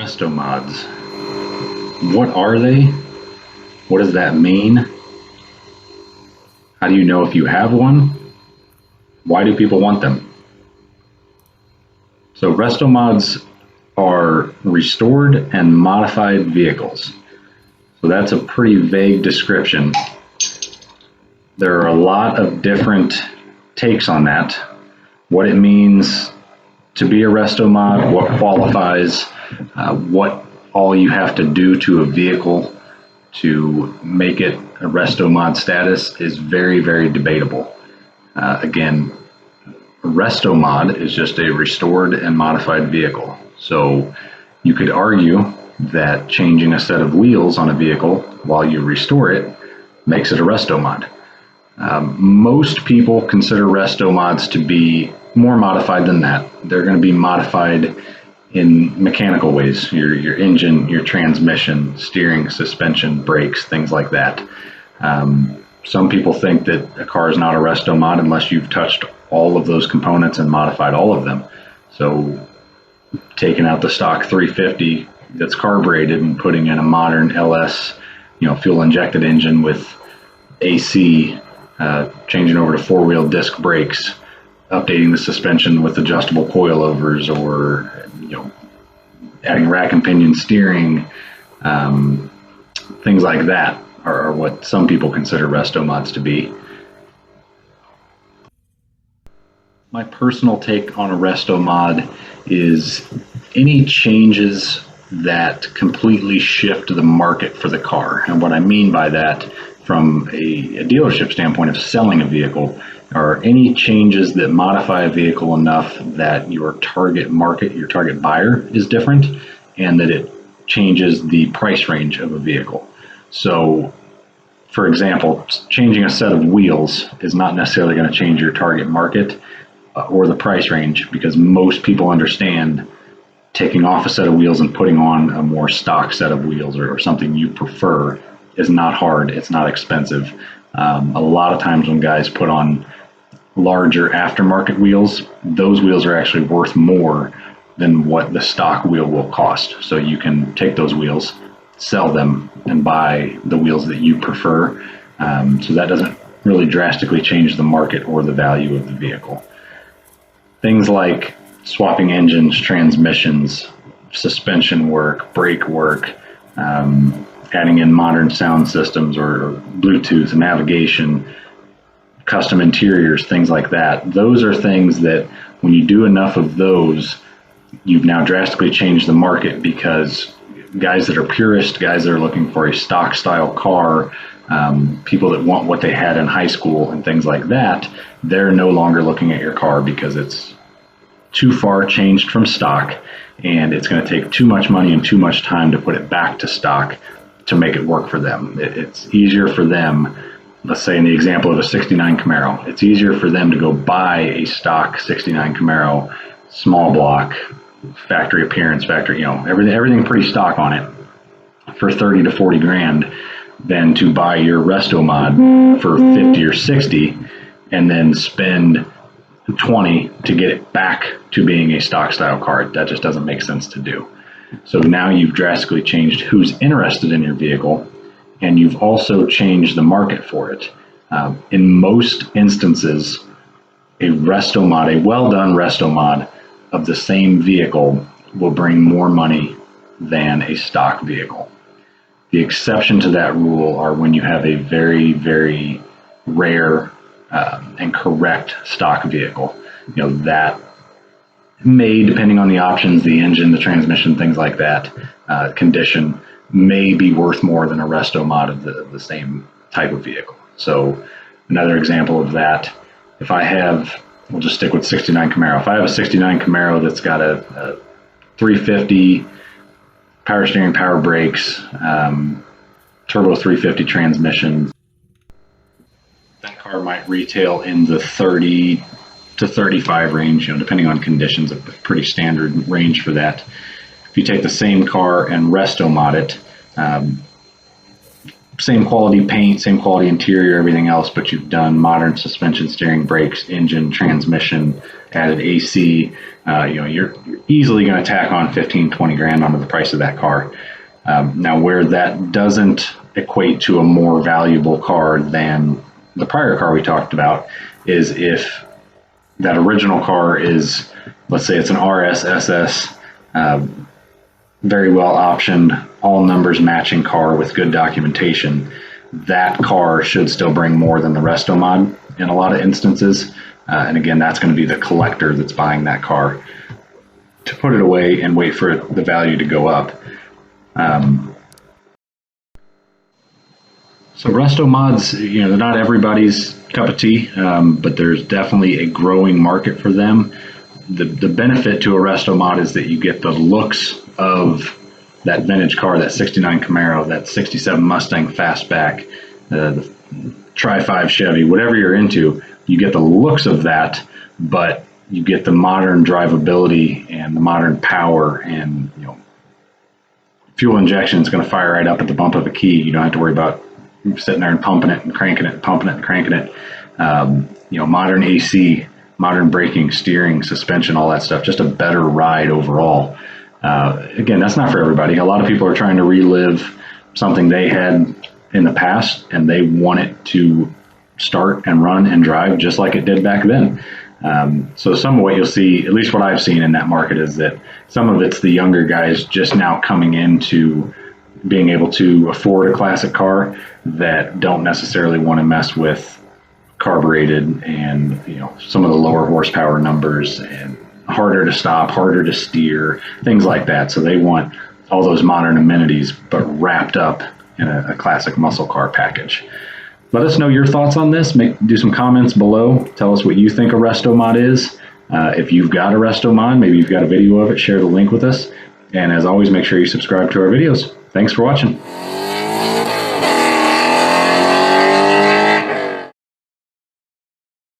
Restomods. What are they? What does that mean? How do you know if you have one? Why do people want them? So Restomods are restored and modified vehicles. So that's a pretty vague description. There are a lot of different takes on that. What it means to be a Restomod, what qualifies, what all you have to do to a vehicle to make it a Restomod status is very, very debatable. Again, Restomod is just a restored and modified vehicle. So you could argue that changing a set of wheels on a vehicle while you restore it makes it a Restomod. Most people consider Restomods to be more modified than that. They're going to be modified in mechanical ways, your engine, your transmission, steering, suspension, brakes, things like that. Some people think that a car is not a Restomod unless you've touched all of those components and modified all of them. So taking out the stock 350 that's carbureted and putting in a modern LS, fuel injected engine with AC, changing over to four-wheel disc brakes, updating the suspension with adjustable coilovers, or adding rack and pinion steering, things like that are what some people consider Restomods to be. My personal take on a Restomod is any changes that completely shift the market for the car. And what I mean by that, from a dealership standpoint of selling a vehicle, are any changes that modify a vehicle enough that your target market, your target buyer is different, and that it changes the price range of a vehicle. So, for example, changing a set of wheels is not necessarily going to change your target market or the price range, because most people understand taking off a set of wheels and putting on a more stock set of wheels or something you prefer is not hard. It's not expensive. A lot of times when guys put on larger aftermarket wheels, those wheels are actually worth more than what the stock wheel will cost. So you can take those wheels, sell them, and buy the wheels that you prefer. So that doesn't really drastically change the market or the value of the vehicle. Things like swapping engines, transmissions, suspension work, brake work, adding in modern sound systems or Bluetooth, navigation, custom interiors, things like that. Those are things that when you do enough of those, you've now drastically changed the market, because guys that are purists, guys that are looking for a stock style car, people that want what they had in high school and things like that, they're no longer looking at your car because it's too far changed from stock, and it's going to take too much money and too much time to put it back to stock to make it work for them. It's easier for them, let's say in the example of a 69 Camaro, it's easier for them to go buy a stock 69 Camaro, small block, factory appearance, everything pretty stock on it, for 30 to 40 grand, than to buy your Restomod for 50 or 60 and then spend 20 to get it back to being a stock style car. That just doesn't make sense to do. So now you've drastically changed who's interested in your vehicle, and you've also changed the market for it. In most instances, a Restomod, a well done Restomod of the same vehicle, will bring more money than a stock vehicle. The exception to that rule are when you have a very, very rare and correct stock vehicle. That may, depending on the options, the engine, the transmission, things like that, condition, may be worth more than a Restomod of the same type of vehicle. So another example of that, if I have, we'll just stick with 69 Camaro. If I have a 69 Camaro that's got a 350 power steering, power brakes, turbo 350 transmission, that car might retail in the 30 to 35 range, depending on conditions, a pretty standard range for that. If you take the same car and Restomod it, same quality paint, same quality interior, everything else, but you've done modern suspension, steering, brakes, engine, transmission, added AC, you're easily going to tack on 15, 20 grand onto the price of that car. Now, where that doesn't equate to a more valuable car than the prior car we talked about is if that original car is, let's say it's an RS SS, very well optioned, all numbers matching car with good documentation. That car should still bring more than the Restomod in a lot of instances. And again, that's going to be the collector that's buying that car to put it away and wait for the value to go up. So Restomods, they're not everybody's cup of tea, but there's definitely a growing market for them. The benefit to a Restomod is that you get the looks of that vintage car, that 69 Camaro, that 67 Mustang Fastback, the Tri-5 Chevy, whatever you're into, you get the looks of that, but you get the modern drivability and the modern power, and fuel injection is going to fire right up at the bump of a key. You don't have to worry about sitting there and pumping it and cranking it, pumping it and cranking it. Modern AC, modern braking, steering, suspension, all that stuff, just a better ride overall. Again, that's not for everybody. A lot of people are trying to relive something they had in the past, and they want it to start and run and drive just like it did back then. So some of what you'll see, at least what I've seen in that market, is that some of it's the younger guys just now coming into being able to afford a classic car that don't necessarily want to mess with carbureted and some of the lower horsepower numbers and harder to stop, harder to steer, things like that. So they want all those modern amenities but wrapped up in a classic muscle car package. Let us know your thoughts on this. Do some comments below. Tell us what you think a Restomod is. If you've got a Restomod, maybe you've got a video of it, share the link with us. And as always, make sure you subscribe to our videos. Thanks for watching.